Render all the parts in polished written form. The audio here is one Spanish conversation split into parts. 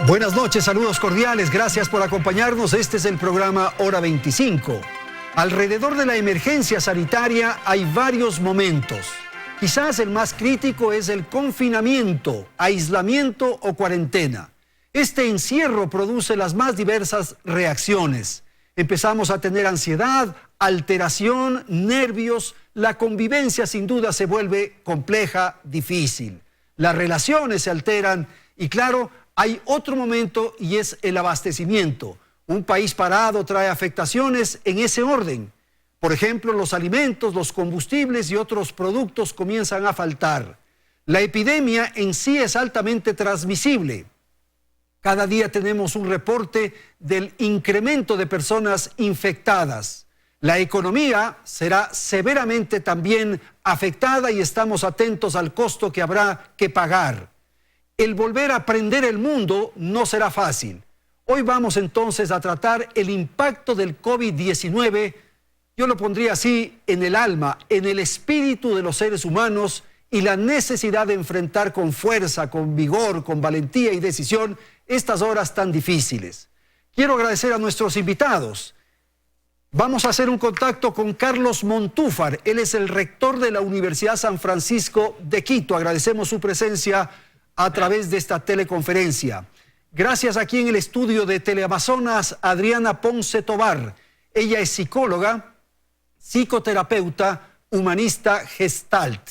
Buenas noches, saludos cordiales, gracias por acompañarnos. Este es el programa Hora 25. Alrededor de la emergencia sanitaria hay varios momentos. Quizás el más crítico es el confinamiento, aislamiento o cuarentena. Este encierro produce las más diversas reacciones. Empezamos a tener ansiedad, alteración, nervios. La convivencia sin duda se vuelve compleja, difícil. Las relaciones se alteran y claro, hay otro momento y es el abastecimiento. Un país parado trae afectaciones en ese orden. Por ejemplo, los alimentos, los combustibles y otros productos comienzan a faltar. La epidemia en sí es altamente transmisible. Cada día tenemos un reporte del incremento de personas infectadas. La economía será severamente también afectada y estamos atentos al costo que habrá que pagar. El volver a aprender el mundo no será fácil. Hoy vamos entonces a tratar el impacto del COVID-19, yo lo pondría así, en el alma, en el espíritu de los seres humanos y la necesidad de enfrentar con fuerza, con vigor, con valentía y decisión estas horas tan difíciles. Quiero agradecer a nuestros invitados. Vamos a hacer un contacto con Carlos Montúfar. Él es el rector de la Universidad San Francisco de Quito. Agradecemos su presencia a través de esta teleconferencia. Gracias aquí en el estudio de Teleamazonas, Adriana Ponce Tobar. Ella es psicóloga, psicoterapeuta, humanista Gestalt.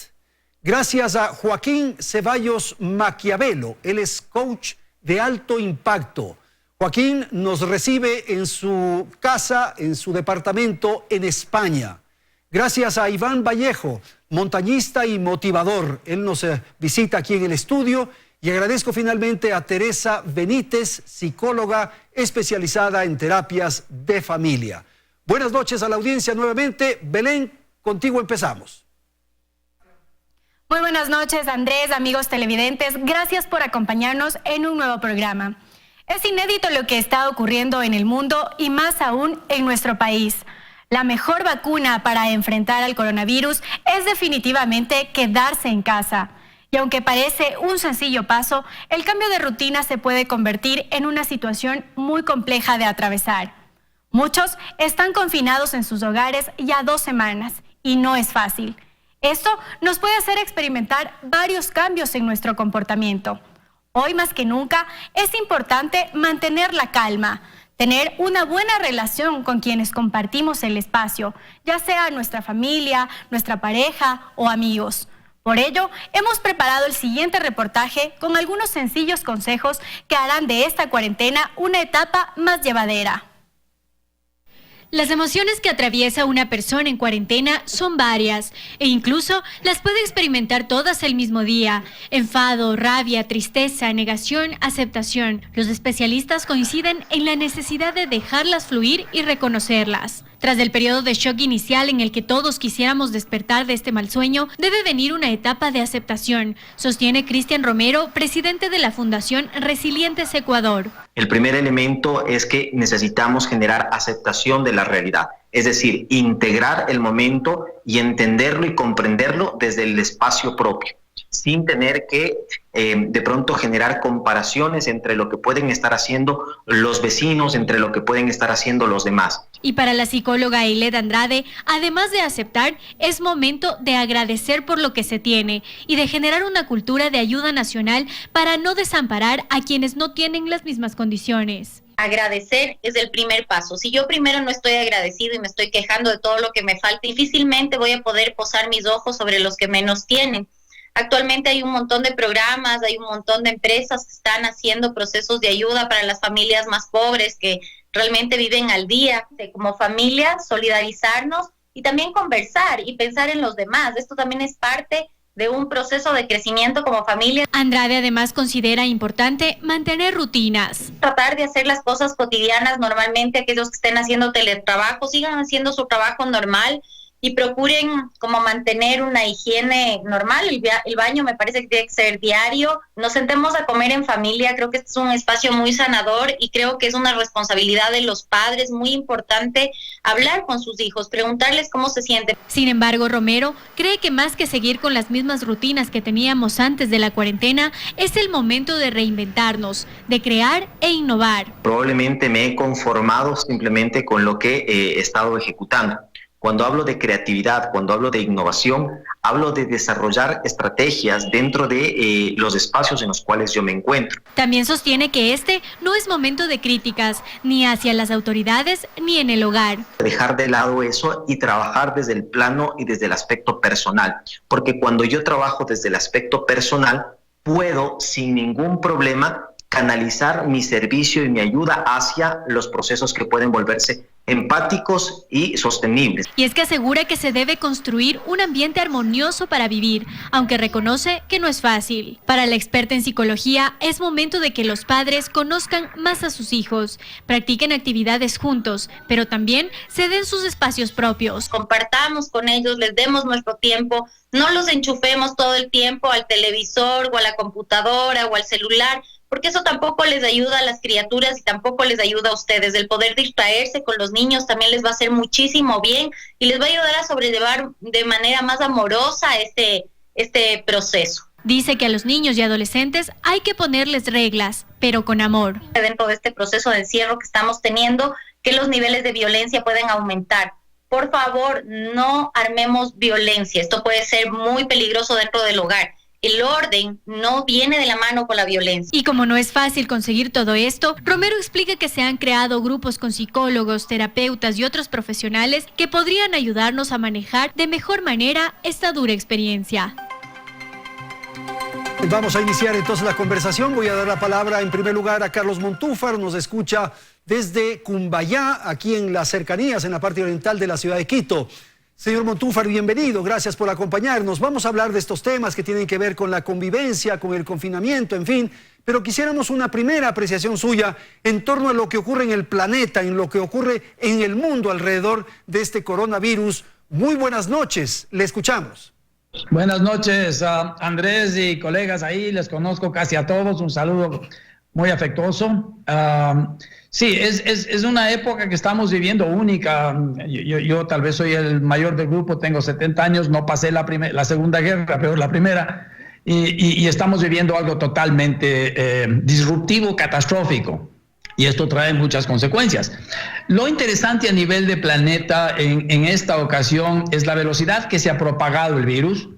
Gracias a Joaquín Ceballos Maquiavelo. Él es coach de alto impacto. Joaquín nos recibe en su casa, en su departamento en España. Gracias a Iván Vallejo, montañista y motivador. Él nos visita aquí en el estudio. Y agradezco finalmente a Teresa Benítez, psicóloga especializada en terapias de familia. Buenas noches a la audiencia nuevamente. Belén, contigo empezamos. Muy buenas noches, Andrés, amigos televidentes. Gracias por acompañarnos en un nuevo programa. Es inédito lo que está ocurriendo en el mundo y más aún en nuestro país. La mejor vacuna para enfrentar al coronavirus es definitivamente quedarse en casa. Y aunque parece un sencillo paso, el cambio de rutina se puede convertir en una situación muy compleja de atravesar. Muchos están confinados en sus hogares ya 2 semanas y no es fácil. Esto nos puede hacer experimentar varios cambios en nuestro comportamiento. Hoy más que nunca es importante mantener la calma, tener una buena relación con quienes compartimos el espacio, ya sea nuestra familia, nuestra pareja o amigos. Por ello, hemos preparado el siguiente reportaje con algunos sencillos consejos que harán de esta cuarentena una etapa más llevadera. Las emociones que atraviesa una persona en cuarentena son varias e incluso las puede experimentar todas el mismo día. Enfado, rabia, tristeza, negación, aceptación. Los especialistas coinciden en la necesidad de dejarlas fluir y reconocerlas. Tras el periodo de shock inicial en el que todos quisiéramos despertar de este mal sueño, debe venir una etapa de aceptación, sostiene Cristian Romero, presidente de la Fundación Resilientes Ecuador. El primer elemento es que necesitamos generar aceptación de la realidad, es decir, integrar el momento y entenderlo y comprenderlo desde el espacio propio, sin tener que de pronto generar comparaciones entre lo que pueden estar haciendo los vecinos, entre lo que pueden estar haciendo los demás. Y para la psicóloga Ailed Andrade, además de aceptar, es momento de agradecer por lo que se tiene y de generar una cultura de ayuda nacional para no desamparar a quienes no tienen las mismas condiciones. Agradecer es el primer paso. Si yo primero no estoy agradecido y me estoy quejando de todo lo que me falta, difícilmente voy a poder posar mis ojos sobre los que menos tienen. Actualmente hay un montón de programas, hay un montón de empresas que están haciendo procesos de ayuda para las familias más pobres que realmente viven al día. Como familia, solidarizarnos y también conversar y pensar en los demás. Esto también es parte de un proceso de crecimiento como familia. Andrade además considera importante mantener rutinas. Tratar de hacer las cosas cotidianas normalmente, aquellos que estén haciendo teletrabajo, sigan haciendo su trabajo normal, y procuren como mantener una higiene normal. El baño me parece que tiene que ser diario. Nos sentemos a comer en familia, creo que este es un espacio muy sanador y creo que es una responsabilidad de los padres muy importante hablar con sus hijos, preguntarles cómo se sienten. Sin embargo, Romero cree que más que seguir con las mismas rutinas que teníamos antes de la cuarentena, es el momento de reinventarnos, de crear e innovar. Probablemente me he conformado simplemente con lo que he estado ejecutando. Cuando hablo de creatividad, cuando hablo de innovación, hablo de desarrollar estrategias dentro de los espacios en los cuales yo me encuentro. También sostiene que este no es momento de críticas, ni hacia las autoridades, ni en el hogar. Dejar de lado eso y trabajar desde el plano y desde el aspecto personal. Porque cuando yo trabajo desde el aspecto personal, puedo sin ningún problema canalizar mi servicio y mi ayuda hacia los procesos que pueden volverse empáticos y sostenibles. Y es que asegura que se debe construir un ambiente armonioso para vivir, aunque reconoce que no es fácil. Para la experta en psicología, es momento de que los padres conozcan más a sus hijos, practiquen actividades juntos, pero también se den sus espacios propios. Compartamos con ellos, les demos nuestro tiempo, no los enchufemos todo el tiempo al televisor o a la computadora o al celular, porque eso tampoco les ayuda a las criaturas y tampoco les ayuda a ustedes. El poder distraerse con los niños también les va a hacer muchísimo bien y les va a ayudar a sobrellevar de manera más amorosa este proceso. Dice que a los niños y adolescentes hay que ponerles reglas, pero con amor. Dentro de este proceso de encierro que estamos teniendo, que los niveles de violencia pueden aumentar. Por favor, no armemos violencia. Esto puede ser muy peligroso dentro del hogar. El orden no viene de la mano con la violencia. Y como no es fácil conseguir todo esto, Romero explica que se han creado grupos con psicólogos, terapeutas y otros profesionales que podrían ayudarnos a manejar de mejor manera esta dura experiencia. Vamos a iniciar entonces la conversación. Voy a dar la palabra en primer lugar a Carlos Montúfar, nos escucha desde Cumbayá, aquí en las cercanías, en la parte oriental de la ciudad de Quito. Señor Montúfar, bienvenido, gracias por acompañarnos. Vamos a hablar de estos temas que tienen que ver con la convivencia, con el confinamiento, en fin, pero quisiéramos una primera apreciación suya en torno a lo que ocurre en el planeta, en lo que ocurre en el mundo alrededor de este coronavirus. Muy buenas noches, le escuchamos. Buenas noches, Andrés y colegas ahí, les conozco casi a todos, un saludo muy afectuoso. Sí, es una época que estamos viviendo única. Yo tal vez soy el mayor del grupo, tengo 70 años, no pasé la Segunda Guerra, pero la primera, y estamos viviendo algo totalmente disruptivo, catastrófico, y esto trae muchas consecuencias. Lo interesante a nivel de planeta en esta ocasión es la velocidad que se ha propagado el virus.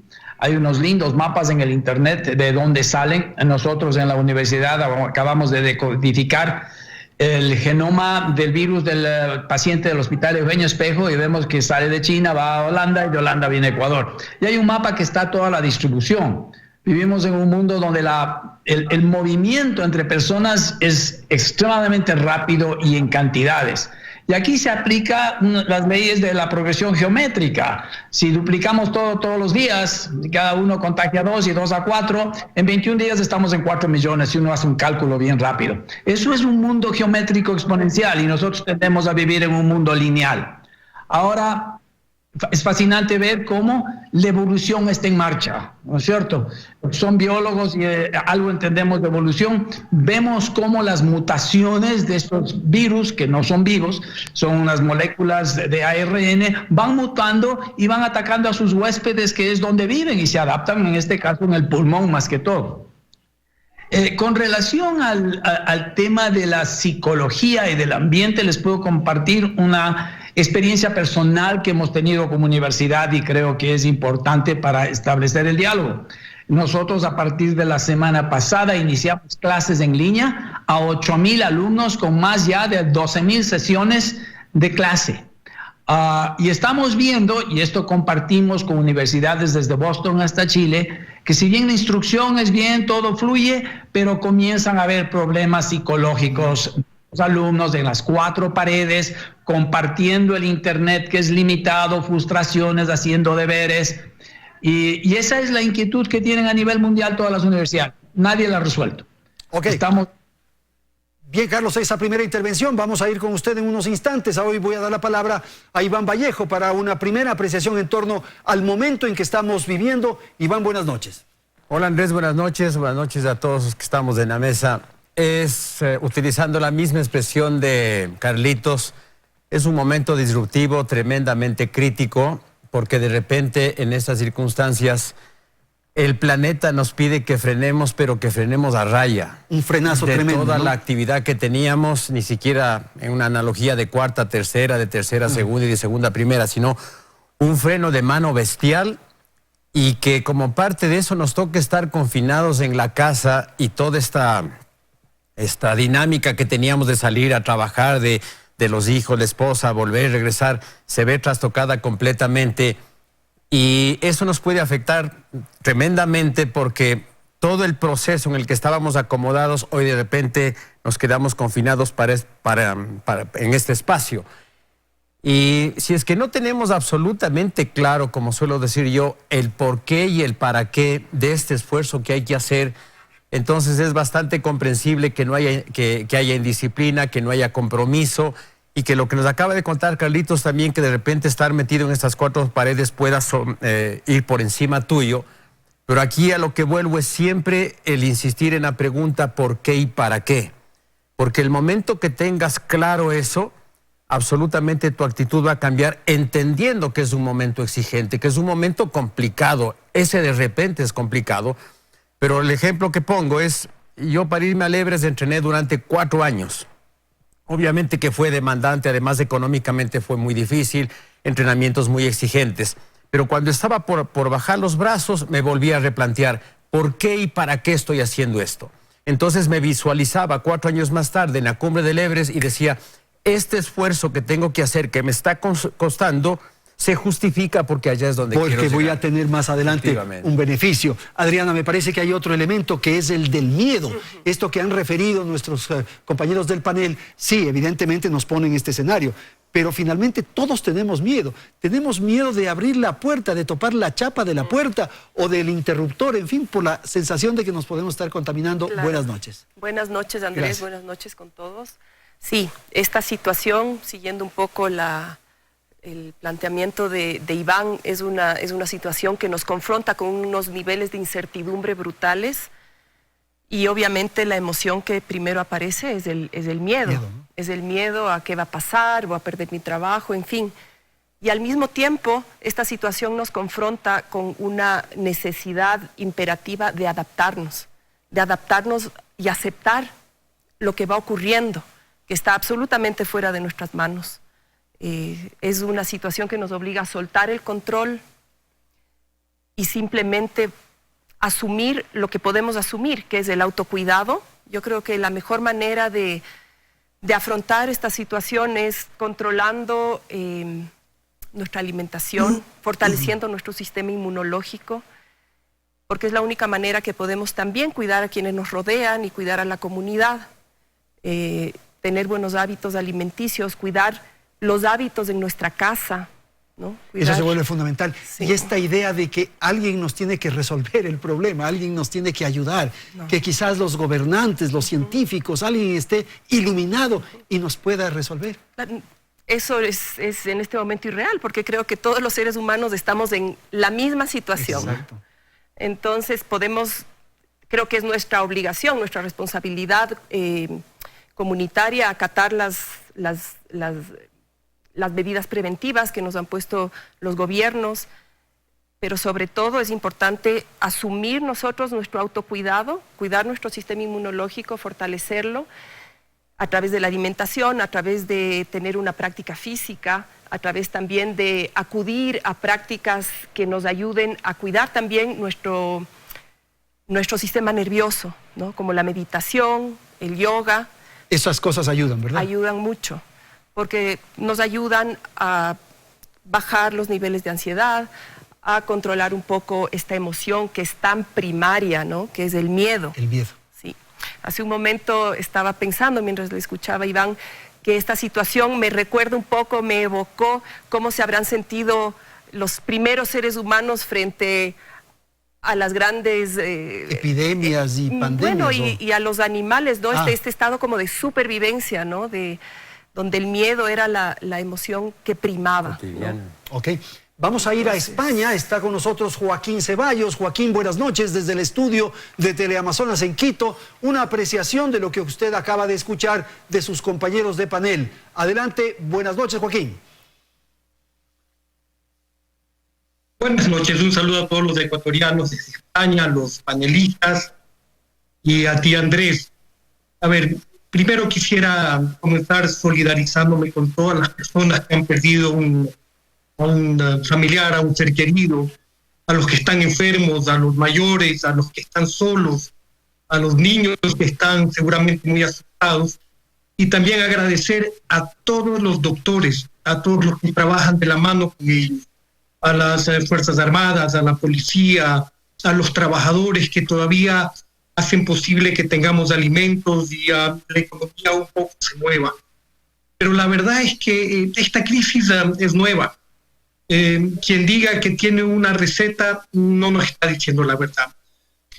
Hay unos lindos mapas en el internet de dónde salen. Nosotros en la universidad acabamos de decodificar el genoma del virus del paciente del hospital Eugenio Espejo y vemos que sale de China, va a Holanda y de Holanda viene a Ecuador. Y hay un mapa que está toda la distribución. Vivimos en un mundo donde el movimiento entre personas es extremadamente rápido y en cantidades. Y aquí se aplican las leyes de la progresión geométrica. Si duplicamos todos los días, cada uno contagia 2 y 2 a 4, en 21 días estamos en 4 millones si uno hace un cálculo bien rápido. Eso es un mundo geométrico exponencial y nosotros tendemos a vivir en un mundo lineal. Ahora, es fascinante ver cómo la evolución está en marcha, ¿no es cierto? Son biólogos y algo entendemos de evolución. Vemos cómo las mutaciones de estos virus, que no son vivos, son unas moléculas de ARN, van mutando y van atacando a sus huéspedes, que es donde viven, y se adaptan, en este caso, en el pulmón más que todo. Con relación al tema de la psicología y del ambiente, les puedo compartir una experiencia personal que hemos tenido como universidad y creo que es importante para establecer el diálogo. Nosotros a partir de la semana pasada iniciamos clases en línea a 8,000 alumnos con más ya de 12,000 sesiones de clase. Y estamos viendo, y esto compartimos con universidades desde Boston hasta Chile, que si bien la instrucción es bien, todo fluye, pero comienzan a haber problemas psicológicos. Los alumnos en las 4 paredes, compartiendo el internet que es limitado, frustraciones, haciendo deberes. Y esa es la inquietud que tienen a nivel mundial todas las universidades. Nadie la ha resuelto. Okay. Bien, Carlos, esa primera intervención, vamos a ir con usted en unos instantes. Hoy voy a dar la palabra a Iván Vallejo para una primera apreciación en torno al momento en que estamos viviendo. Iván, buenas noches. Hola Andrés, buenas noches a todos los que estamos en la mesa. Utilizando la misma expresión de Carlitos, es un momento disruptivo, tremendamente crítico, porque de repente en estas circunstancias el planeta nos pide que frenemos, pero que frenemos a raya. Un frenazo tremendo, de toda ¿no? la actividad que teníamos, ni siquiera en una analogía de cuarta a tercera, de tercera a segunda y de segunda a primera, sino un freno de mano bestial, y que como parte de eso nos toca estar confinados en la casa, y toda esta dinámica que teníamos de salir a trabajar, de los hijos, la esposa, volver, regresar, se ve trastocada completamente. Y eso nos puede afectar tremendamente, porque todo el proceso en el que estábamos acomodados, hoy de repente nos quedamos confinados en este espacio. Y si es que no tenemos absolutamente claro, como suelo decir yo, el por qué y el para qué de este esfuerzo que hay que hacer, entonces es bastante comprensible que haya indisciplina, que no haya compromiso, y que lo que nos acaba de contar Carlitos también, que de repente estar metido en estas cuatro paredes pueda ir por encima tuyo. Pero aquí a lo que vuelvo es siempre el insistir en la pregunta ¿por qué y para qué? Porque el momento que tengas claro eso, absolutamente tu actitud va a cambiar, entendiendo que es un momento exigente, que es un momento complicado. Ese de repente es complicado, pero el ejemplo que pongo es, yo para irme a Lebres entrené durante 4 años. Obviamente que fue demandante, además económicamente fue muy difícil, entrenamientos muy exigentes. Pero cuando estaba por bajar los brazos, me volví a replantear ¿por qué y para qué estoy haciendo esto? Entonces me visualizaba 4 años más tarde en la cumbre del Everest y decía, este esfuerzo que tengo que hacer, que me está costando, se justifica porque allá es donde quiero llegar. Porque voy a tener más adelante un beneficio. Adriana, me parece que hay otro elemento que es el del miedo. Esto que han referido nuestros compañeros del panel, sí, evidentemente nos pone en este escenario, pero finalmente todos tenemos miedo. Tenemos miedo de abrir la puerta, de topar la chapa de la puerta o del interruptor, en fin, por la sensación de que nos podemos estar contaminando. Claro. Buenas noches. Buenas noches, Andrés. Gracias. Buenas noches con todos. Sí, esta situación, siguiendo un poco el planteamiento de Iván, es una situación que nos confronta con unos niveles de incertidumbre brutales, y obviamente la emoción que primero aparece es el miedo. ¿No? Es el miedo a qué va a pasar, voy a perder mi trabajo, en fin. Y al mismo tiempo, esta situación nos confronta con una necesidad imperativa de adaptarnos y aceptar lo que va ocurriendo, que está absolutamente fuera de nuestras manos. Es una situación que nos obliga a soltar el control y simplemente asumir lo que podemos asumir, que es el autocuidado. Yo creo que la mejor manera de afrontar esta situación es controlando nuestra alimentación, fortaleciendo nuestro sistema inmunológico, porque es la única manera que podemos también cuidar a quienes nos rodean y cuidar a la comunidad, tener buenos hábitos alimenticios, cuidar los hábitos en nuestra casa, ¿no? Eso se vuelve fundamental. Sí. Y esta idea de que alguien nos tiene que resolver el problema, alguien nos tiene que ayudar, que quizás los gobernantes, los científicos, alguien esté iluminado y nos pueda resolver. Eso es en este momento irreal, porque creo que todos los seres humanos estamos en la misma situación. Exacto. Entonces creo que es nuestra obligación, nuestra responsabilidad comunitaria acatar las medidas preventivas que nos han puesto los gobiernos, pero sobre todo es importante asumir nosotros nuestro autocuidado, cuidar nuestro sistema inmunológico, fortalecerlo a través de la alimentación, a través de tener una práctica física, a través también de acudir a prácticas que nos ayuden a cuidar también nuestro sistema nervioso, ¿no? Como la meditación, el yoga. Esas cosas ayudan, ¿verdad? Ayudan mucho, porque nos ayudan a bajar los niveles de ansiedad, a controlar un poco esta emoción que es tan primaria, ¿no? Que es el miedo. El miedo. Sí. Hace un momento estaba pensando, mientras le escuchaba a Iván, que esta situación me recuerda un poco, me evocó cómo se habrán sentido los primeros seres humanos frente a las grandes epidemias y pandemias. Bueno, y a los animales, ¿no? Este estado como de supervivencia, ¿no? Donde el miedo era la emoción que primaba, ¿no? Ok. Vamos a ir a España. Está con nosotros Joaquín Ceballos. Joaquín, buenas noches desde el estudio de Teleamazonas en Quito. Una apreciación de lo que usted acaba de escuchar de sus compañeros de panel. Adelante, buenas noches, Joaquín. Buenas noches, un saludo a todos los ecuatorianos desde España, los panelistas y a ti, Andrés. A ver, primero quisiera comenzar solidarizándome con todas las personas que han perdido a un familiar, a un ser querido, a los que están enfermos, a los mayores, a los que están solos, a los niños que están seguramente muy asustados, y también agradecer a todos los doctores, a todos los que trabajan de la mano con ellos, a las Fuerzas Armadas, a la policía, a los trabajadores que todavía hacen posible que tengamos alimentos y la economía un poco se mueva. Pero la verdad es que esta crisis es nueva. Quien diga que tiene una receta no nos está diciendo la verdad.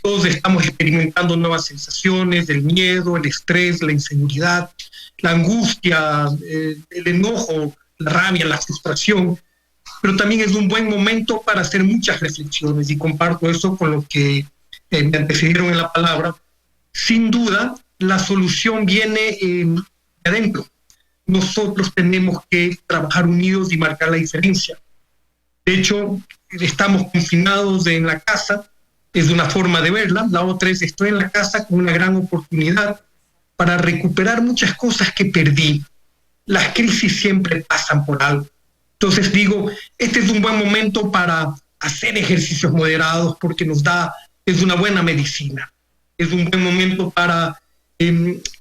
Todos estamos experimentando nuevas sensaciones, el miedo, el estrés, la inseguridad, la angustia, el enojo, la rabia, la frustración. Pero también es un buen momento para hacer muchas reflexiones, y comparto eso con los que me antecedieron en la palabra. Sin duda, la solución viene de adentro. Nosotros tenemos que trabajar unidos y marcar la diferencia. De hecho, estamos confinados en la casa, es una forma de verla. La otra es, estoy en la casa con una gran oportunidad para recuperar muchas cosas que perdí. Las crisis siempre pasan por algo. Entonces digo, este es un buen momento para hacer ejercicios moderados porque es una buena medicina. Es un buen momento para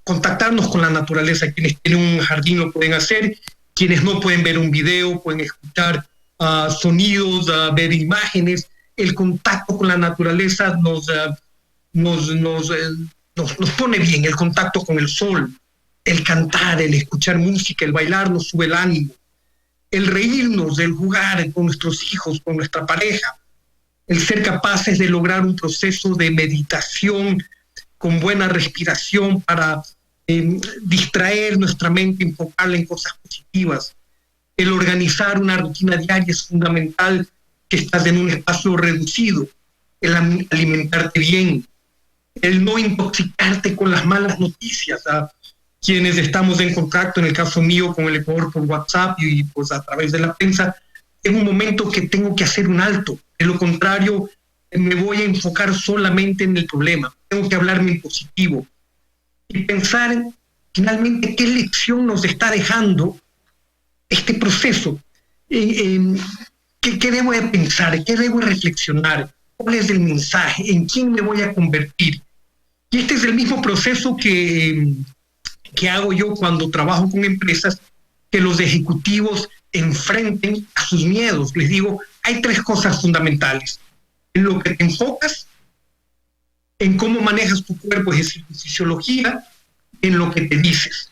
contactarnos con la naturaleza. Quienes tienen un jardín lo pueden hacer, quienes no pueden ver un video, pueden escuchar sonidos, ver imágenes. El contacto con la naturaleza nos pone bien, el contacto con el sol, el cantar, el escuchar música, el bailar nos sube el ánimo, el reírnos, el jugar con nuestros hijos, con nuestra pareja, el ser capaces de lograr un proceso de meditación con buena respiración para distraer nuestra mente, enfocarla en cosas positivas. El organizar una rutina diaria es fundamental, que estás en un espacio reducido, el alimentarte bien, el no intoxicarte con las malas noticias. Quienes estamos en contacto, en el caso mío, con el Ecuador por WhatsApp y pues a través de la prensa, en un momento que tengo que hacer un alto. De lo contrario, me voy a enfocar solamente en el problema. Tengo que hablarme en positivo y pensar finalmente qué lección nos está dejando este proceso. ¿Qué debo de pensar? ¿Qué debo de reflexionar? ¿Cuál es el mensaje? ¿En quién me voy a convertir? Y este es el mismo proceso que hago yo cuando trabajo con empresas, que los ejecutivos enfrenten a sus miedos. Les digo, hay 3 cosas fundamentales. En lo que te enfocas, en cómo manejas tu cuerpo, es decir, tu fisiología, en lo que te dices.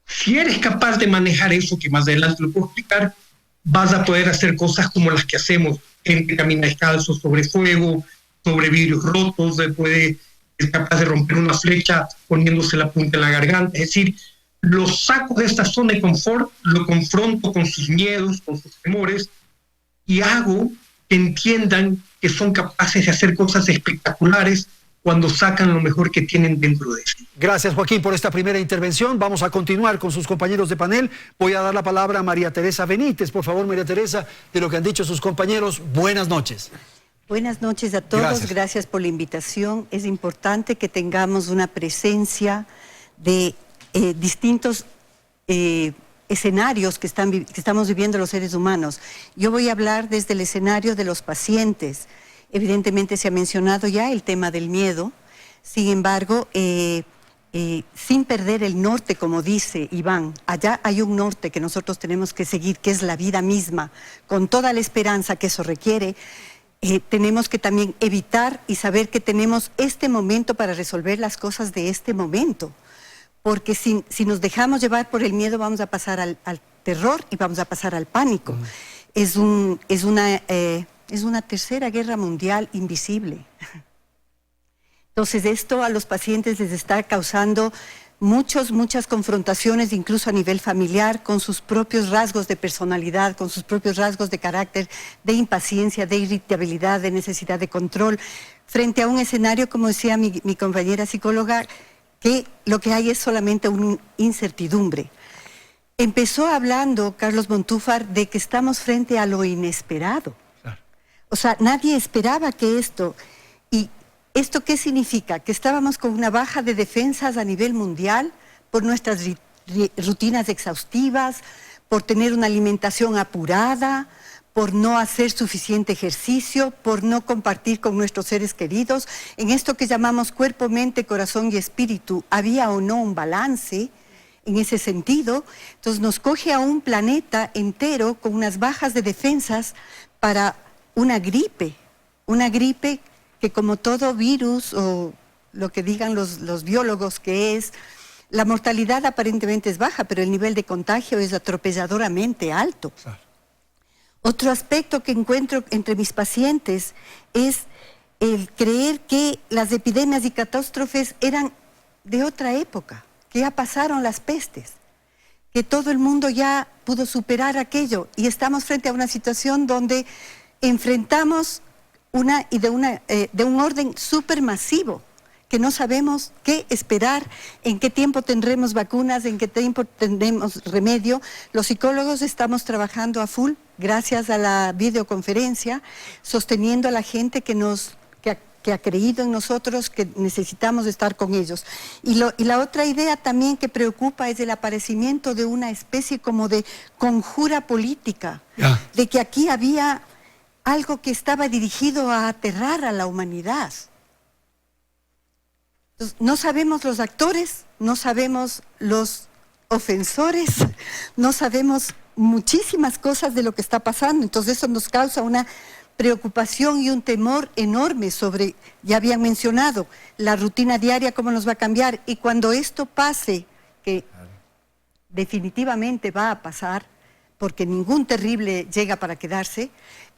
Si eres capaz de manejar eso, que más adelante lo puedo explicar, vas a poder hacer cosas como las que hacemos. Gente camina descalzo sobre fuego, sobre vidrios rotos, es capaz de romper una flecha poniéndose la punta en la garganta. Es decir, los saco de esta zona de confort, lo confronto con sus miedos, con sus temores, y hago que entiendan que son capaces de hacer cosas espectaculares cuando sacan lo mejor que tienen dentro de sí. Gracias, Joaquín, por esta primera intervención. Vamos a continuar con sus compañeros de panel. Voy a dar la palabra a María Teresa Benítez. Por favor, María Teresa, de lo que han dicho sus compañeros, buenas noches. Buenas noches a todos, gracias por la invitación. Es importante que tengamos una presencia de distintos escenarios que estamos viviendo los seres humanos. Yo voy a hablar desde el escenario de los pacientes. Evidentemente se ha mencionado ya el tema del miedo, sin embargo, sin perder el norte, como dice Iván, allá hay un norte que nosotros tenemos que seguir, que es la vida misma, con toda la esperanza que eso requiere. Tenemos que también evitar y saber que tenemos este momento para resolver las cosas de este momento, porque si nos dejamos llevar por el miedo vamos a pasar al terror y vamos a pasar al pánico. Es una es una tercera guerra mundial invisible. Entonces esto a los pacientes les está causando muchas confrontaciones, incluso a nivel familiar, con sus propios rasgos de personalidad, con sus propios rasgos de carácter, de impaciencia, de irritabilidad, de necesidad de control, frente a un escenario, como decía mi compañera psicóloga, que lo que hay es solamente una incertidumbre. Empezó hablando Carlos Montúfar de que estamos frente a lo inesperado. Claro. O sea, nadie esperaba que esto... Y ¿esto qué significa? Que estábamos con una baja de defensas a nivel mundial por nuestras rutinas exhaustivas, por tener una alimentación apurada, por no hacer suficiente ejercicio, por no compartir con nuestros seres queridos. En esto que llamamos cuerpo, mente, corazón y espíritu, ¿había o no un balance en ese sentido? Entonces nos coge a un planeta entero con unas bajas de defensas para una gripe que como todo virus o lo que digan los biólogos que es, la mortalidad aparentemente es baja, pero el nivel de contagio es atropelladoramente alto. Claro. Otro aspecto que encuentro entre mis pacientes es el creer que las epidemias y catástrofes eran de otra época, que ya pasaron las pestes, que todo el mundo ya pudo superar aquello y estamos frente a una situación donde enfrentamos de un orden supermasivo, que no sabemos qué esperar, en qué tiempo tendremos vacunas, en qué tiempo tendremos remedio. Los psicólogos estamos trabajando a full, gracias a la videoconferencia, sosteniendo a la gente que ha creído en nosotros, que necesitamos estar con ellos. Y la otra idea también que preocupa es el aparecimiento de una especie como de conjura política, de que aquí había algo que estaba dirigido a aterrar a la humanidad. Entonces, no sabemos los actores, no sabemos los ofensores, no sabemos muchísimas cosas de lo que está pasando. Entonces eso nos causa una preocupación y un temor enorme sobre, ya habían mencionado, la rutina diaria, cómo nos va a cambiar. Y cuando esto pase, que definitivamente va a pasar, porque ningún terrible llega para quedarse,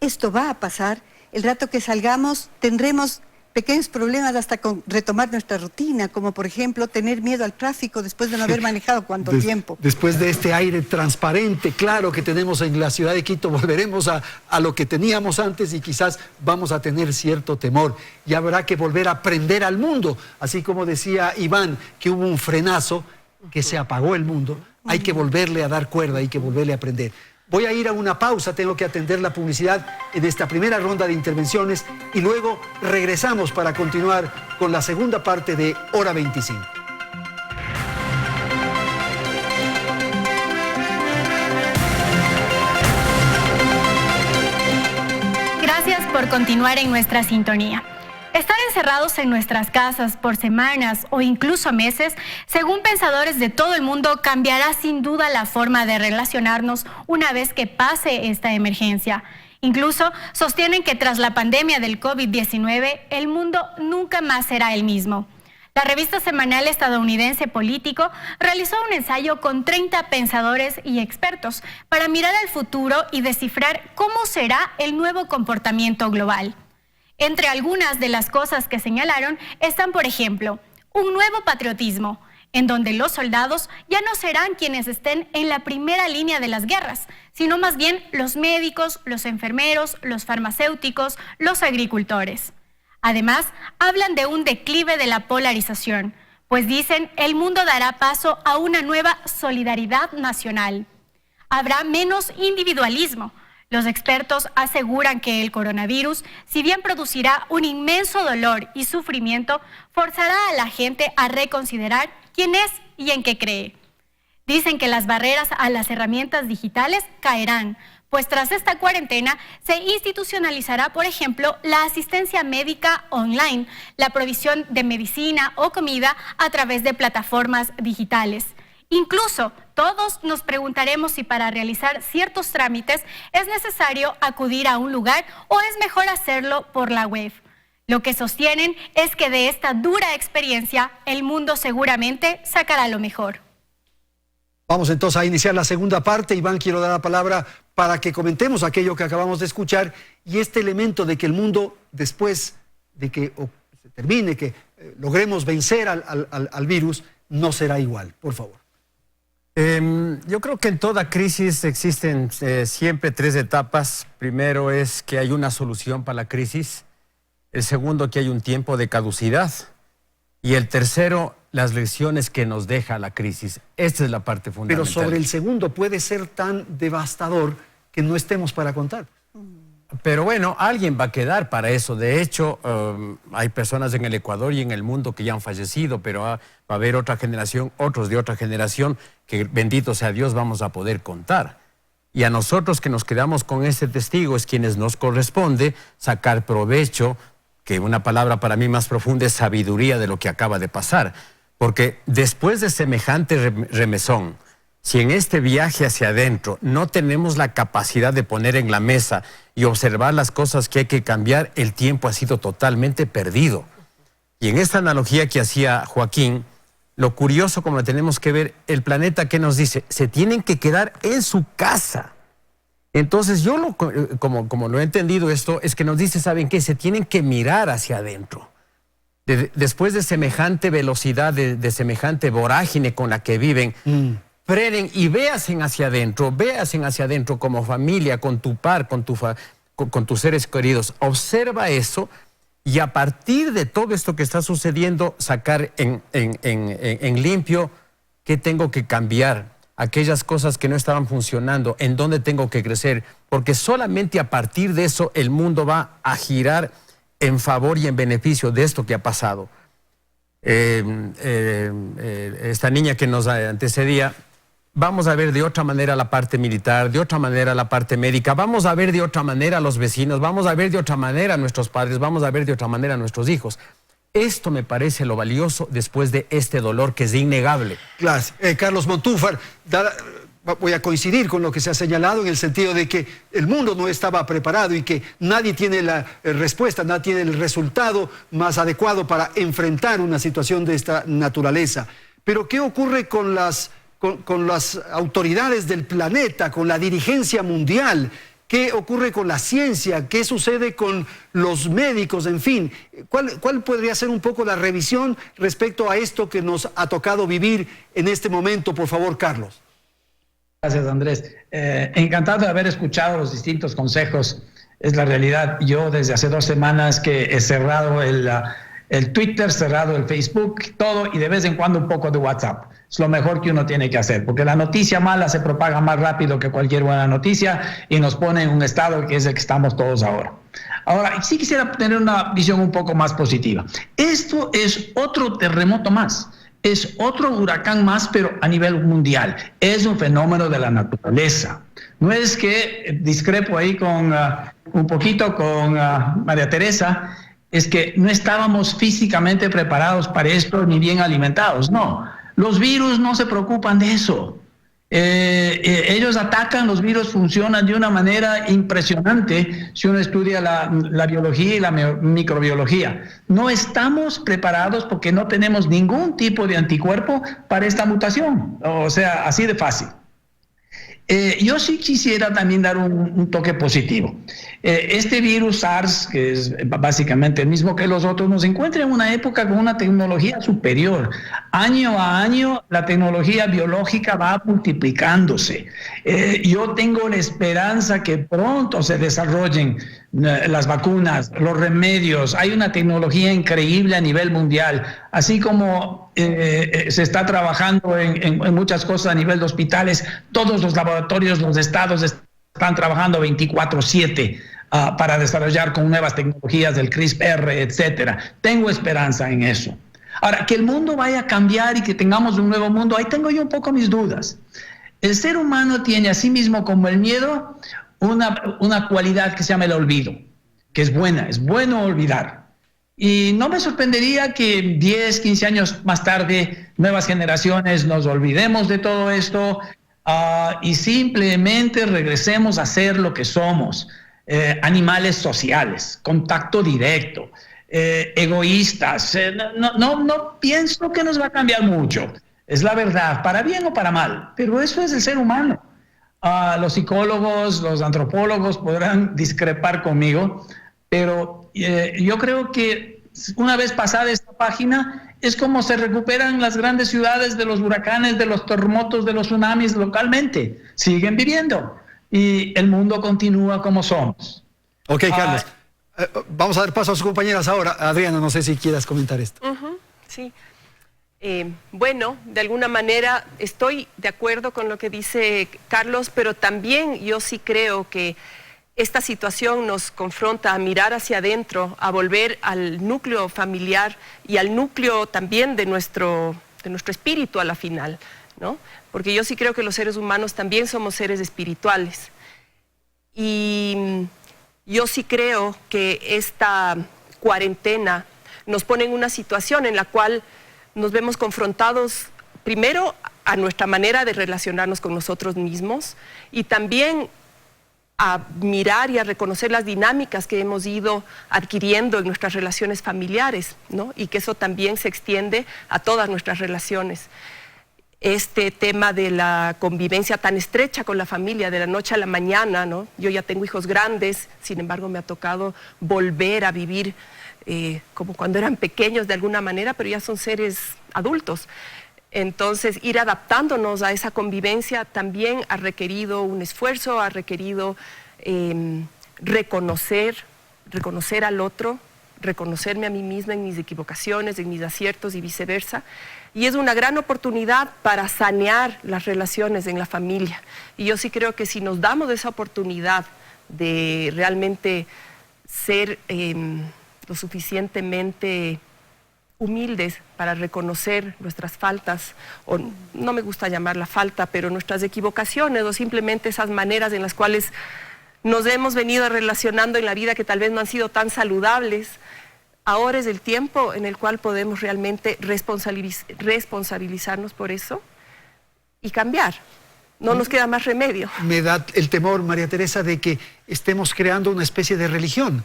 esto va a pasar. El rato que salgamos tendremos pequeños problemas hasta con retomar nuestra rutina, como por ejemplo tener miedo al tráfico después de no haber manejado cuánto tiempo. Después de este aire transparente, claro, que tenemos en la ciudad de Quito, volveremos a lo que teníamos antes y quizás vamos a tener cierto temor. Y habrá que volver a aprender al mundo, así como decía Iván, que hubo un frenazo, que se apagó el mundo. Hay que volverle a dar cuerda, hay que volverle a aprender. Voy a ir a una pausa, tengo que atender la publicidad en esta primera ronda de intervenciones y luego regresamos para continuar con la segunda parte de Hora 25. Gracias por continuar en nuestra sintonía. Estar encerrados en nuestras casas por semanas o incluso meses, según pensadores de todo el mundo, cambiará sin duda la forma de relacionarnos una vez que pase esta emergencia. Incluso sostienen que tras la pandemia del COVID-19, el mundo nunca más será el mismo. La revista semanal estadounidense Político realizó un ensayo con 30 pensadores y expertos para mirar al futuro y descifrar cómo será el nuevo comportamiento global. Entre algunas de las cosas que señalaron están, por ejemplo, un nuevo patriotismo, en donde los soldados ya no serán quienes estén en la primera línea de las guerras, sino más bien los médicos, los enfermeros, los farmacéuticos, los agricultores. Además, hablan de un declive de la polarización, pues dicen el mundo dará paso a una nueva solidaridad nacional. Habrá menos individualismo. Los expertos aseguran que el coronavirus, si bien producirá un inmenso dolor y sufrimiento, forzará a la gente a reconsiderar quién es y en qué cree. Dicen que las barreras a las herramientas digitales caerán, pues tras esta cuarentena se institucionalizará, por ejemplo, la asistencia médica online, la provisión de medicina o comida a través de plataformas digitales. Incluso todos nos preguntaremos si para realizar ciertos trámites es necesario acudir a un lugar o es mejor hacerlo por la web. Lo que sostienen es que de esta dura experiencia el mundo seguramente sacará lo mejor. Vamos entonces a iniciar la segunda parte. Iván, quiero dar la palabra para que comentemos aquello que acabamos de escuchar y este elemento de que el mundo, después de que se termine, que logremos vencer al virus, no será igual. Por favor. Yo creo que en toda crisis existen siempre tres etapas. Primero es que hay una solución para la crisis. El segundo, que hay un tiempo de caducidad. Y el tercero, las lecciones que nos deja la crisis. Esta es la parte fundamental. Pero sobre el segundo puede ser tan devastador que no estemos para contar. Pero bueno, alguien va a quedar para eso. De hecho, hay personas en el Ecuador y en el mundo que ya han fallecido, pero va a haber otra generación, otros de otra generación, que bendito sea Dios vamos a poder contar. Y a nosotros que nos quedamos con este testigo es quienes nos corresponde sacar provecho, que una palabra para mí más profunda es sabiduría de lo que acaba de pasar. Porque después de semejante remesón, si en este viaje hacia adentro no tenemos la capacidad de poner en la mesa y observar las cosas que hay que cambiar, el tiempo ha sido totalmente perdido. Y en esta analogía que hacía Joaquín, lo curioso como lo tenemos que ver, el planeta que nos dice, se tienen que quedar en su casa. Entonces yo como lo he entendido esto, es que nos dice, ¿saben qué? Se tienen que mirar hacia adentro. Después de semejante velocidad, de semejante vorágine con la que viven, frenen y véasen hacia adentro como familia, con tu par, con tus seres queridos. Observa eso y a partir de todo esto que está sucediendo, sacar en limpio qué tengo que cambiar, aquellas cosas que no estaban funcionando, en dónde tengo que crecer, porque solamente a partir de eso el mundo va a girar en favor y en beneficio de esto que ha pasado. Esta niña que nos antecedía, vamos a ver de otra manera la parte militar, de otra manera la parte médica, vamos a ver de otra manera a los vecinos, vamos a ver de otra manera a nuestros padres, vamos a ver de otra manera a nuestros hijos. Esto me parece lo valioso después de este dolor que es innegable. Gracias. Carlos Montúfar, voy a coincidir con lo que se ha señalado en el sentido de que el mundo no estaba preparado y que nadie tiene la respuesta, nadie tiene el resultado más adecuado para enfrentar una situación de esta naturaleza. Pero ¿qué ocurre con las autoridades del planeta, con la dirigencia mundial? ¿Qué ocurre con la ciencia? ¿Qué sucede con los médicos? En fin, ¿cuál podría ser un poco la revisión respecto a esto que nos ha tocado vivir en este momento? Por favor, Carlos. Gracias, Andrés. Encantado de haber escuchado los distintos consejos. Es la realidad. Yo desde hace 2 semanas que he cerrado el Twitter, cerrado el Facebook, todo, y de vez en cuando un poco de WhatsApp. Es lo mejor que uno tiene que hacer, porque la noticia mala se propaga más rápido que cualquier buena noticia y nos pone en un estado que es el que estamos todos ahora. Ahora, sí quisiera tener una visión un poco más positiva. Esto es otro terremoto más, es otro huracán más, pero a nivel mundial. Es un fenómeno de la naturaleza. No es que discrepo ahí un poquito con María Teresa, es que no estábamos físicamente preparados para esto ni bien alimentados, no. Los virus no se preocupan de eso. Ellos atacan, los virus funcionan de una manera impresionante si uno estudia la biología y la microbiología. No estamos preparados porque no tenemos ningún tipo de anticuerpo para esta mutación. O sea, así de fácil. Yo sí quisiera también dar un toque positivo. Este virus SARS, que es básicamente el mismo que los otros, nos encuentra en una época con una tecnología superior. Año a año la tecnología biológica va multiplicándose. Yo tengo la esperanza que pronto se desarrollen las vacunas, los remedios. Hay una tecnología increíble a nivel mundial, así como se está trabajando en muchas cosas a nivel de hospitales. Todos los laboratorios, los estados están trabajando 24/7 para desarrollar con nuevas tecnologías del CRISPR, etcétera. Tengo esperanza en eso. Ahora, que el mundo vaya a cambiar y que tengamos un nuevo mundo, ahí tengo yo un poco mis dudas. El ser humano tiene, así mismo como el miedo, una cualidad que se llama el olvido, que es buena, es bueno olvidar. Y no me sorprendería que 10, 15 años más tarde, nuevas generaciones nos olvidemos de todo esto y simplemente regresemos a ser lo que somos, animales sociales, contacto directo, egoístas. No pienso que nos va a cambiar mucho. es la verdad, para bien o para mal, pero eso es el ser humano. Los psicólogos, los antropólogos podrán discrepar conmigo, pero yo creo que una vez pasada esta página, es como se recuperan las grandes ciudades de los huracanes, de los terremotos, de los tsunamis localmente. Siguen viviendo y el mundo continúa como somos. Ok, Carlos. Vamos a dar paso a sus compañeras ahora. Adriana, no sé si quieras comentar esto. Sí. Bueno, de alguna manera estoy de acuerdo con lo que dice Carlos, pero también yo sí creo que esta situación nos confronta a mirar hacia adentro, a volver al núcleo familiar y al núcleo también de nuestro espíritu a la final, ¿no? Porque yo sí creo que los seres humanos también somos seres espirituales. Y yo sí creo que esta cuarentena nos pone en una situación en la cual nos vemos confrontados primero a nuestra manera de relacionarnos con nosotros mismos y también a mirar y a reconocer las dinámicas que hemos ido adquiriendo en nuestras relaciones familiares, ¿no? Y que eso también se extiende a todas nuestras relaciones. Este tema de la convivencia tan estrecha con la familia, de la noche a la mañana, ¿no? Yo ya tengo hijos grandes, sin embargo me ha tocado volver a vivir como cuando eran pequeños de alguna manera, pero ya son seres adultos. Entonces, ir adaptándonos a esa convivencia también ha requerido un esfuerzo, ha requerido reconocer al otro, reconocerme a mí misma en mis equivocaciones, en mis aciertos y viceversa. Y es una gran oportunidad para sanear las relaciones en la familia. Y yo sí creo que si nos damos esa oportunidad de realmente ser lo suficientemente humildes para reconocer nuestras faltas, o no me gusta llamarla falta, pero nuestras equivocaciones, o simplemente esas maneras en las cuales nos hemos venido relacionando en la vida que tal vez no han sido tan saludables. Ahora es el tiempo en el cual podemos realmente responsabilizarnos por eso y cambiar. No nos queda más remedio. Me da el temor, María Teresa, de que estemos creando una especie de religión,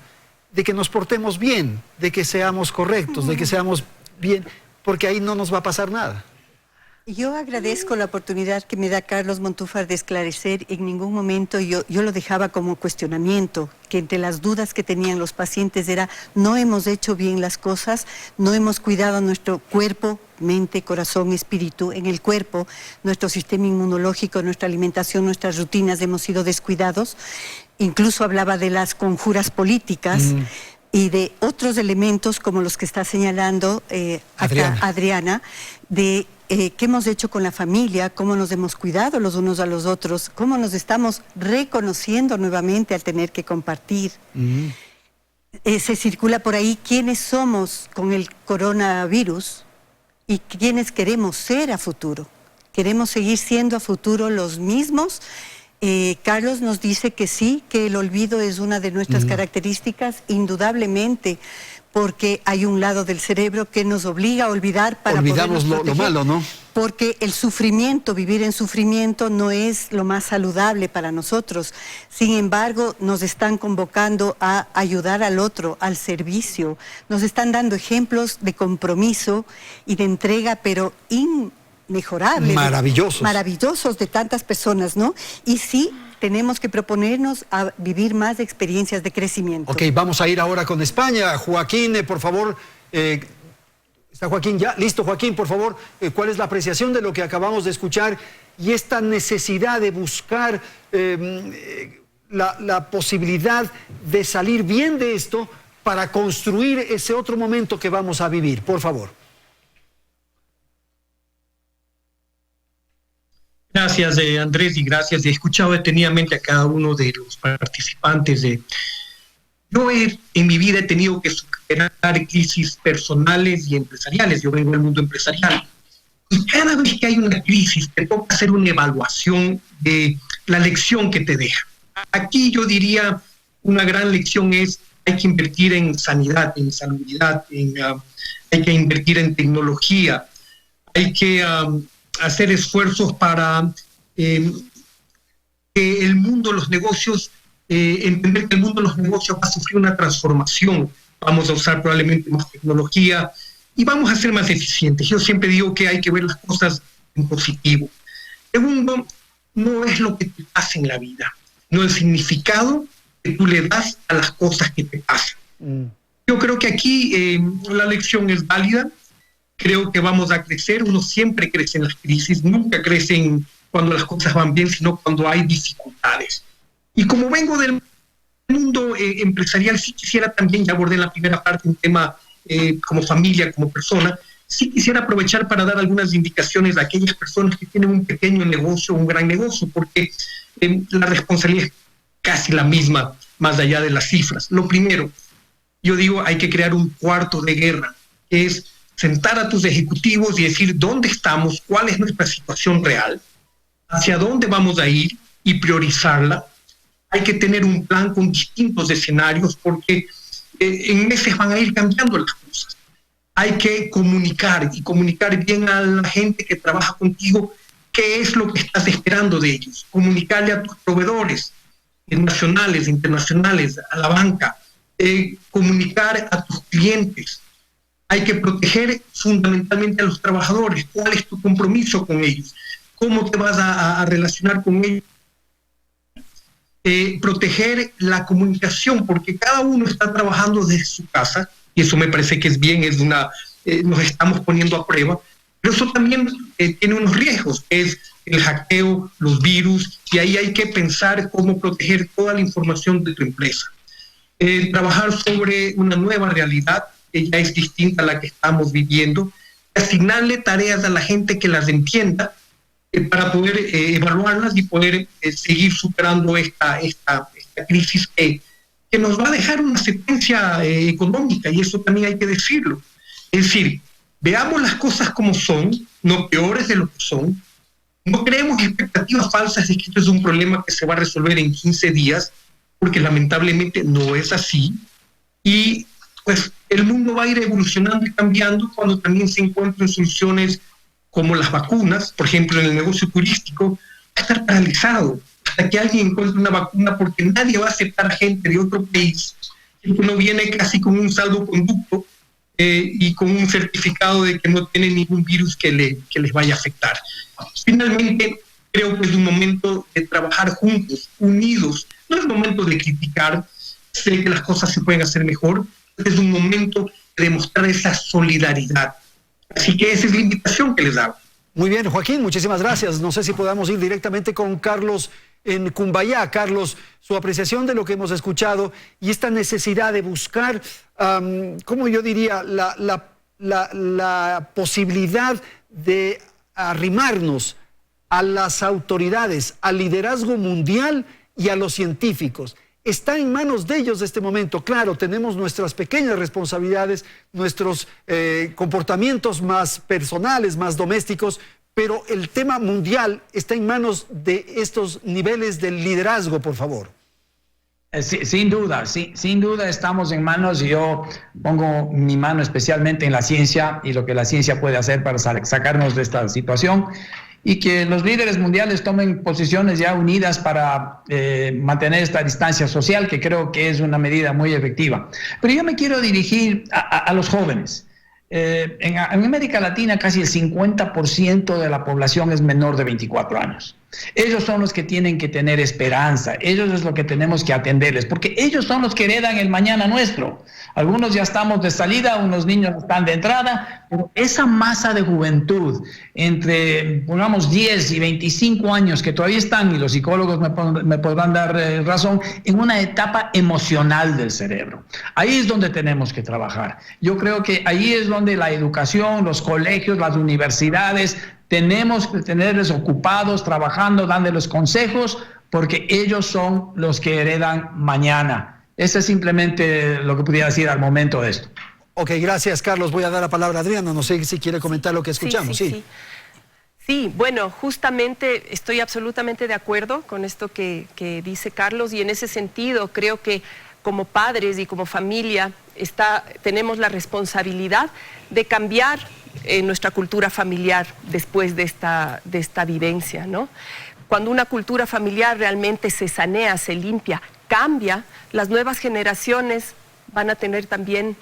de que nos portemos bien, de que seamos correctos, de que seamos bien, porque ahí no nos va a pasar nada. Yo agradezco la oportunidad que me da Carlos Montúfar de esclarecer. En ningún momento yo lo dejaba como cuestionamiento, que entre las dudas que tenían los pacientes era: no hemos hecho bien las cosas, no hemos cuidado nuestro cuerpo, mente, corazón, espíritu. En el cuerpo, nuestro sistema inmunológico, nuestra alimentación, nuestras rutinas, hemos sido descuidados. Incluso hablaba de las conjuras políticas y de otros elementos como los que está señalando Adriana, de qué hemos hecho con la familia, cómo nos hemos cuidado los unos a los otros, cómo nos estamos reconociendo nuevamente al tener que compartir. Se circula por ahí quiénes somos con el coronavirus y quiénes queremos ser a futuro. ¿Queremos seguir siendo a futuro los mismos? Carlos nos dice que sí, que el olvido es una de nuestras características, indudablemente, porque hay un lado del cerebro que nos obliga a olvidar para olvidamos lo malo, ¿no? Porque el sufrimiento, vivir en sufrimiento no es lo más saludable para nosotros. Sin embargo, nos están convocando a ayudar al otro, al servicio. Nos están dando ejemplos de compromiso y de entrega, pero inmejorables. Maravillosos de tantas personas, ¿no? Y sí, tenemos que proponernos a vivir más experiencias de crecimiento. Ok, vamos a ir ahora con España. Joaquín, por favor. ¿Está Joaquín ya? Listo, Joaquín, por favor. ¿Cuál es la apreciación de lo que acabamos de escuchar y esta necesidad de buscar la posibilidad de salir bien de esto para construir ese otro momento que vamos a vivir? Por favor. Gracias, Andrés, y gracias. He escuchado detenidamente a cada uno de los participantes. Yo en mi vida he tenido que superar crisis personales y empresariales. Yo vengo del mundo empresarial. Y cada vez que hay una crisis, te toca hacer una evaluación de la lección que te deja. Aquí yo diría, una gran lección es: hay que invertir en sanidad, en salubridad, hay que invertir en tecnología, hay que hacer esfuerzos para que el mundo de los negocios, entender que el mundo de los negocios va a sufrir una transformación. Vamos a usar probablemente más tecnología y vamos a ser más eficientes. Yo siempre digo que hay que ver las cosas en positivo. Segundo, no es lo que te pasa en la vida, no el significado que tú le das a las cosas que te pasan. Yo creo que aquí la lección es válida. Creo que vamos a crecer. Uno siempre crece en las crisis, nunca crecen cuando las cosas van bien, sino cuando hay dificultades. Y como vengo del mundo empresarial, sí quisiera también, ya abordé en la primera parte un tema como familia, como persona, sí quisiera aprovechar para dar algunas indicaciones a aquellas personas que tienen un pequeño negocio, un gran negocio, porque la responsabilidad es casi la misma, más allá de las cifras. Lo primero, yo digo, hay que crear un cuarto de guerra, que es sentar a tus ejecutivos y decir dónde estamos, cuál es nuestra situación real, hacia dónde vamos a ir y priorizarla. Hay que tener un plan con distintos escenarios porque en meses van a ir cambiando las cosas. Hay que comunicar y comunicar bien a la gente que trabaja contigo qué es lo que estás esperando de ellos. Comunicarle a tus proveedores nacionales, internacionales, a la banca, comunicar a tus clientes. Hay que proteger fundamentalmente a los trabajadores. ¿Cuál es tu compromiso con ellos? ¿Cómo te vas a relacionar con ellos? Proteger la comunicación, porque cada uno está trabajando desde su casa, y eso me parece que es bien, nos estamos poniendo a prueba, pero eso también tiene unos riesgos, es el hackeo, los virus, y ahí hay que pensar cómo proteger toda la información de tu empresa. Trabajar sobre una nueva realidad, que ya es distinta a la que estamos viviendo, asignarle tareas a la gente que las entienda para poder evaluarlas y poder seguir superando esta crisis que nos va a dejar una secuencia económica, y eso también hay que decirlo. Es decir, veamos las cosas como son, no peores de lo que son, no creemos expectativas falsas de que esto es un problema que se va a resolver en 15 días, porque lamentablemente no es así, y pues el mundo va a ir evolucionando y cambiando cuando también se encuentren soluciones como las vacunas. Por ejemplo, en el negocio turístico va a estar paralizado hasta que alguien encuentre una vacuna, porque nadie va a aceptar a gente de otro país que no viene casi con un salvoconducto y con un certificado de que no tiene ningún virus que les vaya a afectar. Finalmente, creo que es un momento de trabajar juntos, unidos. No es momento de criticar, sé que las cosas se pueden hacer mejor, es un momento de demostrar esa solidaridad. Así que esa es la invitación que les hago. Muy bien, Joaquín, muchísimas gracias. No sé si podamos ir directamente con Carlos en Cumbayá. Carlos, su apreciación de lo que hemos escuchado y esta necesidad de buscar, ¿cómo yo diría?, la posibilidad de arrimarnos a las autoridades, al liderazgo mundial y a los científicos. Está en manos de ellos este momento. Claro, tenemos nuestras pequeñas responsabilidades, nuestros comportamientos más personales, más domésticos, pero el tema mundial está en manos de estos niveles del liderazgo, por favor. Sin duda estamos en manos, y yo pongo mi mano especialmente en la ciencia y lo que la ciencia puede hacer para sacarnos de esta situación, y que los líderes mundiales tomen posiciones ya unidas para mantener esta distancia social, que creo que es una medida muy efectiva. Pero yo me quiero dirigir a los jóvenes. En América Latina casi el 50% de la población es menor de 24 años. Ellos son los que tienen que tener esperanza, ellos es lo que tenemos que atenderles, porque ellos son los que heredan el mañana nuestro. Algunos ya estamos de salida, unos niños están de entrada, pero esa masa de juventud entre, pongamos, 10 y 25 años que todavía están, y los psicólogos me podrán dar razón, en una etapa emocional del cerebro. Ahí es donde tenemos que trabajar. Yo creo que ahí es donde la educación, los colegios, las universidades, tenemos que tenerles ocupados, trabajando, dándoles consejos, porque ellos son los que heredan mañana. Ese es simplemente lo que pudiera decir al momento de esto. Ok, gracias, Carlos. Voy a dar la palabra a Adriana. No sé si quiere comentar lo que escuchamos. Sí, bueno, justamente estoy absolutamente de acuerdo con esto que dice Carlos, y en ese sentido creo que como padres y como familia tenemos la responsabilidad de cambiar nuestra cultura familiar después de esta vivencia, ¿no? Cuando una cultura familiar realmente se sanea, se limpia, cambia, las nuevas generaciones van a tener también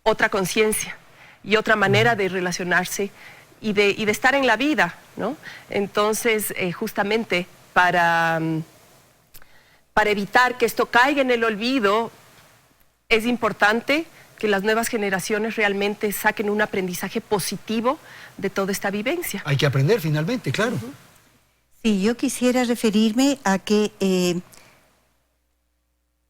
otra conciencia y otra manera de relacionarse y de estar en la vida, ¿no? Entonces, justamente para evitar que esto caiga en el olvido, es importante que las nuevas generaciones realmente saquen un aprendizaje positivo de toda esta vivencia. Hay que aprender finalmente, claro. Sí, yo quisiera referirme a que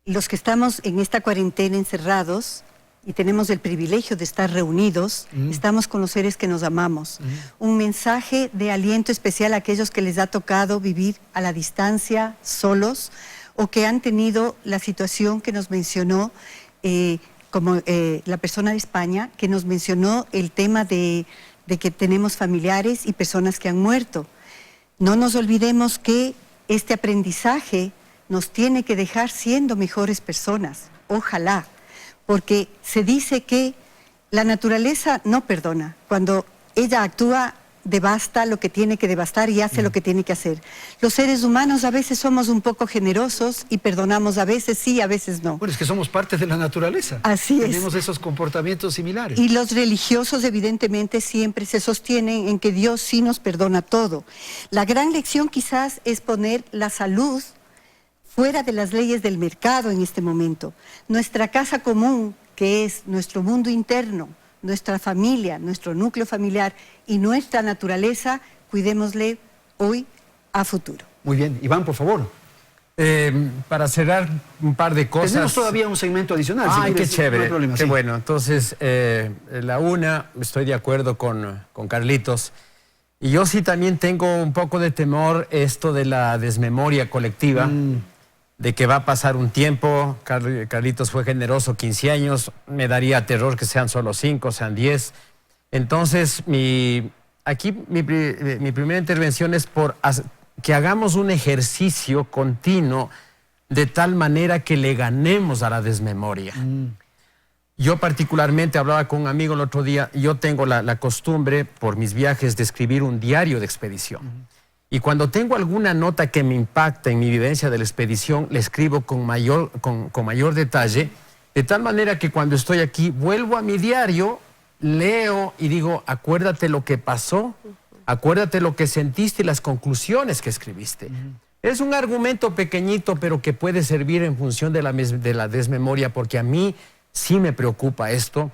los que estamos en esta cuarentena encerrados y tenemos el privilegio de estar reunidos, estamos con los seres que nos amamos. Un mensaje de aliento especial a aquellos que les ha tocado vivir a la distancia, solos, o que han tenido la situación que nos mencionó como la persona de España, que nos mencionó el tema de que tenemos familiares y personas que han muerto. No nos olvidemos que este aprendizaje nos tiene que dejar siendo mejores personas, ojalá, porque se dice que la naturaleza no perdona. Cuando ella actúa, devasta lo que tiene que devastar y hace lo que tiene que hacer. Los seres humanos a veces somos un poco generosos y perdonamos a veces sí, a veces no. Bueno, es que somos parte de la naturaleza. Así es. Tenemos esos comportamientos similares. Y los religiosos evidentemente siempre se sostienen en que Dios sí nos perdona todo. La gran lección quizás es poner la salud fuera de las leyes del mercado en este momento. Nuestra casa común, que es nuestro mundo interno, nuestra familia, nuestro núcleo familiar y nuestra naturaleza, cuidémosle hoy a futuro. Muy bien. Iván, por favor. Para cerrar un par de cosas. Tenemos todavía un segmento adicional. Ay, si qué chévere, no hay problema, qué sí. bueno. Entonces, estoy de acuerdo con Carlitos. Y yo sí también tengo un poco de temor esto de la desmemoria colectiva, de que va a pasar un tiempo. Carlitos fue generoso, 15 años, me daría terror que sean solo 5, sean 10. Entonces, mi primera intervención es que hagamos un ejercicio continuo de tal manera que le ganemos a la desmemoria. Yo particularmente hablaba con un amigo el otro día, yo tengo la costumbre por mis viajes de escribir un diario de expedición. Y cuando tengo alguna nota que me impacta en mi vivencia de la expedición, le escribo con mayor detalle, de tal manera que cuando estoy aquí vuelvo a mi diario, leo y digo, acuérdate lo que pasó, acuérdate lo que sentiste y las conclusiones que escribiste. Es un argumento pequeñito, pero que puede servir en función de la desmemoria, porque a mí sí me preocupa esto,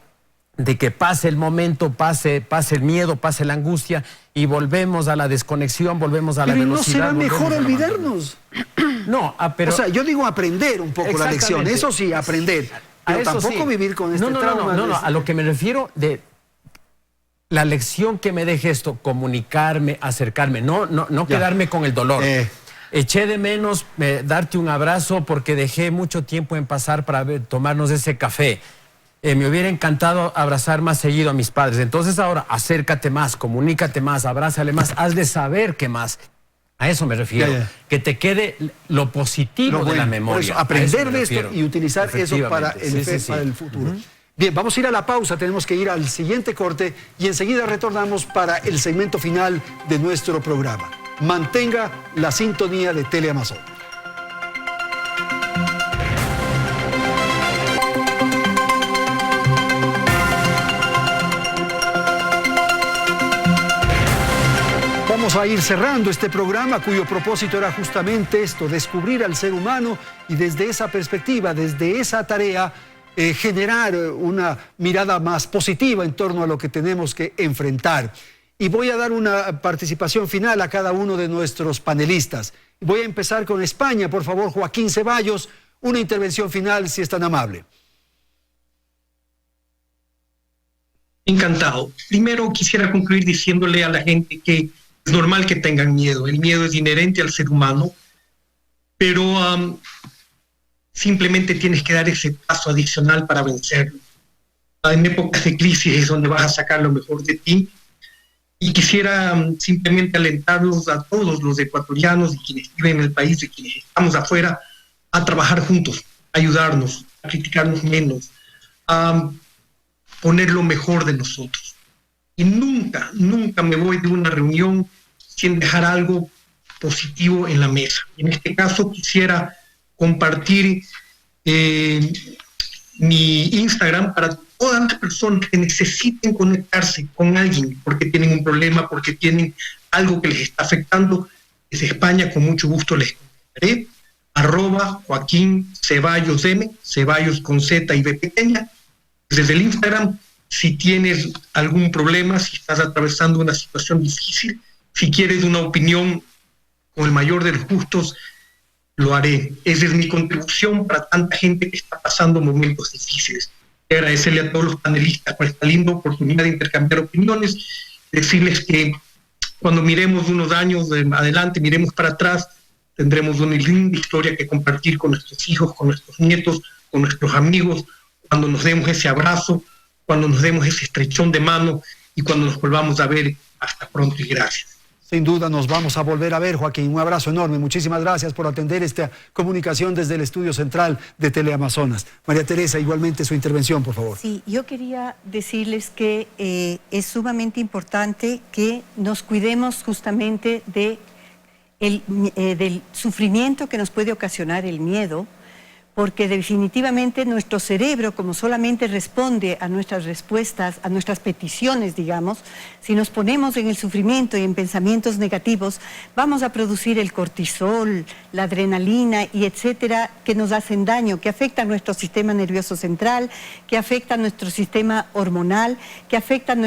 de que pase el momento, pase el miedo, pase la angustia y volvemos a la desconexión, volvemos a la velocidad. Pero ¿no será mejor olvidarnos? No, pero... O sea, yo digo aprender un poco la lección, eso sí, aprender. Pero tampoco vivir con este trauma. No, a lo que me refiero de la lección que me deje esto, comunicarme, acercarme, no quedarme con el dolor. Eché de menos darte un abrazo porque dejé mucho tiempo en pasar para tomarnos ese café. Me hubiera encantado abrazar más seguido a mis padres. Entonces ahora acércate más, comunícate más, abrázale más, has de saber qué más. A eso me refiero. Que te quede lo positivo de la memoria. Eso, aprender de esto y utilizar eso para el futuro. Bien, vamos a ir a la pausa, tenemos que ir al siguiente corte y enseguida retornamos para el segmento final de nuestro programa. Mantenga la sintonía de Teleamazon. Vamos a ir cerrando este programa cuyo propósito era justamente esto, descubrir al ser humano y desde esa perspectiva, desde esa tarea, generar una mirada más positiva en torno a lo que tenemos que enfrentar. Y voy a dar una participación final a cada uno de nuestros panelistas. Voy a empezar con España, por favor, Joaquín Ceballos, una intervención final, si es tan amable. Encantado. Primero quisiera concluir diciéndole a la gente que es normal que tengan miedo. El miedo es inherente al ser humano, pero simplemente tienes que dar ese paso adicional para vencerlo. En épocas de crisis es donde vas a sacar lo mejor de ti. Y quisiera simplemente alentarlos a todos los ecuatorianos y quienes viven en el país y quienes estamos afuera a trabajar juntos, a ayudarnos, a criticarnos menos, a poner lo mejor de nosotros. Y nunca me voy de una reunión sin dejar algo positivo en la mesa. En este caso quisiera compartir mi Instagram para todas las personas que necesiten conectarse con alguien porque tienen un problema, porque tienen algo que les está afectando, desde España con mucho gusto les contestaré. @Joaquín Ceballos M, Ceballos con Z y B pequeña. Desde el Instagram, si tienes algún problema, si estás atravesando una situación difícil, si quieres una opinión con el mayor de los gustos, lo haré. Esa es mi contribución para tanta gente que está pasando momentos difíciles. Agradecerle a todos los panelistas por esta linda oportunidad de intercambiar opiniones, decirles que cuando miremos unos años adelante, miremos para atrás, tendremos una linda historia que compartir con nuestros hijos, con nuestros nietos, con nuestros amigos, cuando nos demos ese abrazo, cuando nos demos ese estrechón de mano y cuando nos volvamos a ver. Hasta pronto y gracias. Sin duda nos vamos a volver a ver, Joaquín. Un abrazo enorme. Muchísimas gracias por atender esta comunicación desde el estudio central de Teleamazonas. María Teresa, igualmente su intervención, por favor. Sí, yo quería decirles que es sumamente importante que nos cuidemos justamente del sufrimiento que nos puede ocasionar el miedo, porque definitivamente nuestro cerebro, como solamente responde a nuestras respuestas, a nuestras peticiones, digamos, si nos ponemos en el sufrimiento y en pensamientos negativos, vamos a producir el cortisol, la adrenalina y etcétera, que nos hacen daño, que afectan nuestro sistema nervioso central, que afectan nuestro sistema hormonal, que afectan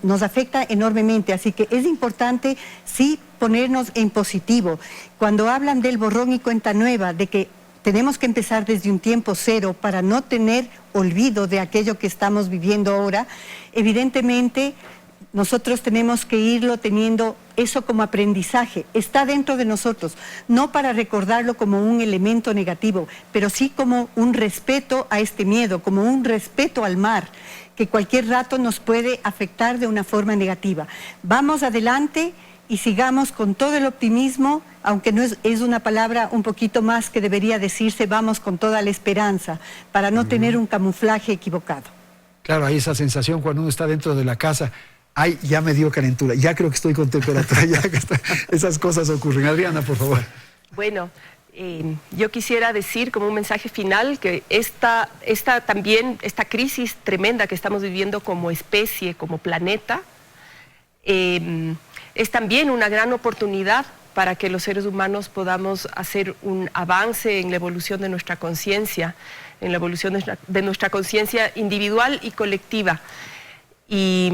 nos afecta enormemente. Así que es importante, sí, ponernos en positivo. Cuando hablan del borrón y cuenta nueva, de que tenemos que empezar desde un tiempo cero para no tener olvido de aquello que estamos viviendo ahora, evidentemente nosotros tenemos que irlo teniendo eso como aprendizaje, está dentro de nosotros, no para recordarlo como un elemento negativo, pero sí como un respeto a este miedo, como un respeto al mar, que cualquier rato nos puede afectar de una forma negativa. Vamos adelante y sigamos con todo el optimismo, aunque no es una palabra un poquito más que debería decirse, vamos con toda la esperanza, para no tener un camuflaje equivocado. Claro, hay esa sensación cuando uno está dentro de la casa, ay, ya me dio calentura, ya creo que estoy con temperatura, esas cosas ocurren. Adriana, por favor. Bueno, yo quisiera decir como un mensaje final que esta crisis tremenda que estamos viviendo como especie, como planeta, es también una gran oportunidad para que los seres humanos podamos hacer un avance en la evolución de nuestra conciencia, en la evolución de nuestra conciencia individual y colectiva. Y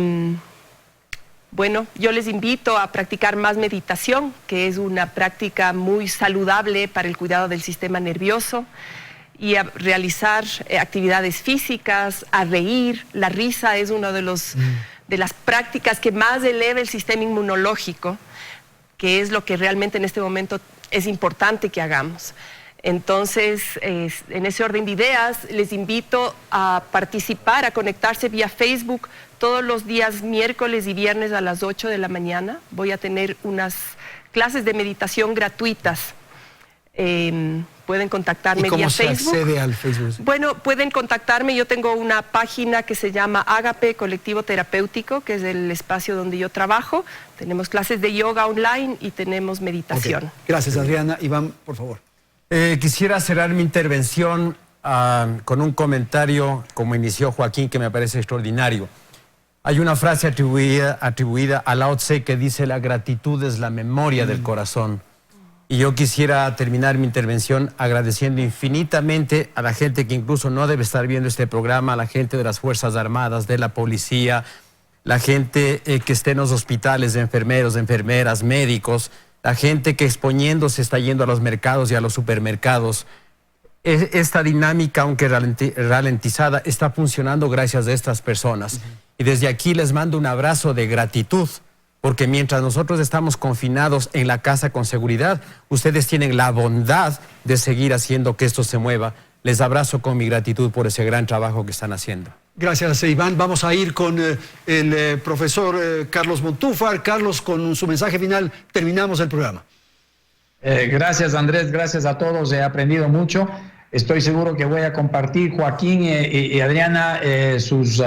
bueno, yo les invito a practicar más meditación, que es una práctica muy saludable para el cuidado del sistema nervioso, y a realizar actividades físicas, a reír. La risa es uno de las prácticas que más eleva el sistema inmunológico, que es lo que realmente en este momento es importante que hagamos. Entonces, en ese orden de ideas, les invito a participar, a conectarse vía Facebook todos los días miércoles y viernes a las 8 de la mañana. Voy a tener unas clases de meditación gratuitas. Pueden contactarme vía Facebook. ¿Cómo se accede al Facebook? Bueno, pueden contactarme. Yo tengo una página que se llama Ágape Colectivo Terapéutico, que es el espacio donde yo trabajo. Tenemos clases de yoga online y tenemos meditación. Okay. Gracias, Adriana. Iván, por favor. Quisiera cerrar mi intervención con un comentario, como inició Joaquín, que me parece extraordinario. Hay una frase atribuida a Lao Tse que dice: la gratitud es la memoria del corazón. Y yo quisiera terminar mi intervención agradeciendo infinitamente a la gente que incluso no debe estar viendo este programa, a la gente de las Fuerzas Armadas, de la policía, la gente que esté en los hospitales, de enfermeros, de enfermeras, médicos, la gente que exponiéndose está yendo a los mercados y a los supermercados. Esta dinámica, aunque ralentizada, está funcionando gracias a estas personas. Y desde aquí les mando un abrazo de gratitud, porque mientras nosotros estamos confinados en la casa con seguridad, ustedes tienen la bondad de seguir haciendo que esto se mueva. Les abrazo con mi gratitud por ese gran trabajo que están haciendo. Gracias, Iván. Vamos a ir con el profesor Carlos Montúfar. Carlos, con su mensaje final, terminamos el programa. Gracias, Andrés. Gracias a todos. He aprendido mucho. Estoy seguro que voy a compartir, Joaquín y Adriana, sus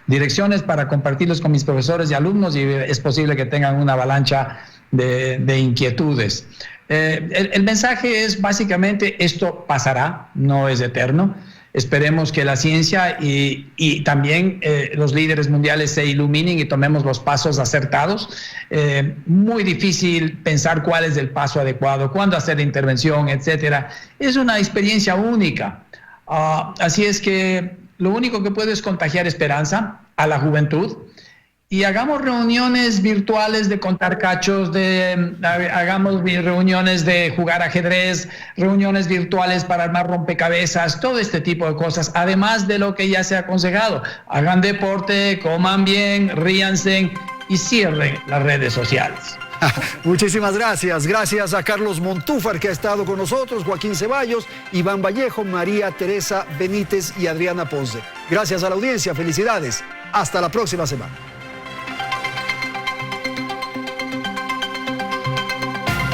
direcciones para compartirlos con mis profesores y alumnos, y es posible que tengan una avalancha de inquietudes. El mensaje es básicamente: esto pasará, no es eterno. Esperemos que la ciencia y también los líderes mundiales se iluminen y tomemos los pasos acertados. Muy difícil pensar cuál es el paso adecuado, cuándo hacer la intervención, etcétera. Es una experiencia única. Así es que lo único que puedo es contagiar esperanza a la juventud. Y hagamos reuniones virtuales de contar cachos, hagamos reuniones de jugar ajedrez, reuniones virtuales para armar rompecabezas, todo este tipo de cosas, además de lo que ya se ha aconsejado. Hagan deporte, coman bien, ríanse y cierren las redes sociales. Muchísimas gracias. Gracias a Carlos Montúfar, que ha estado con nosotros, Joaquín Ceballos, Iván Vallejo, María Teresa Benítez y Adriana Ponce. Gracias a la audiencia. Felicidades. Hasta la próxima semana.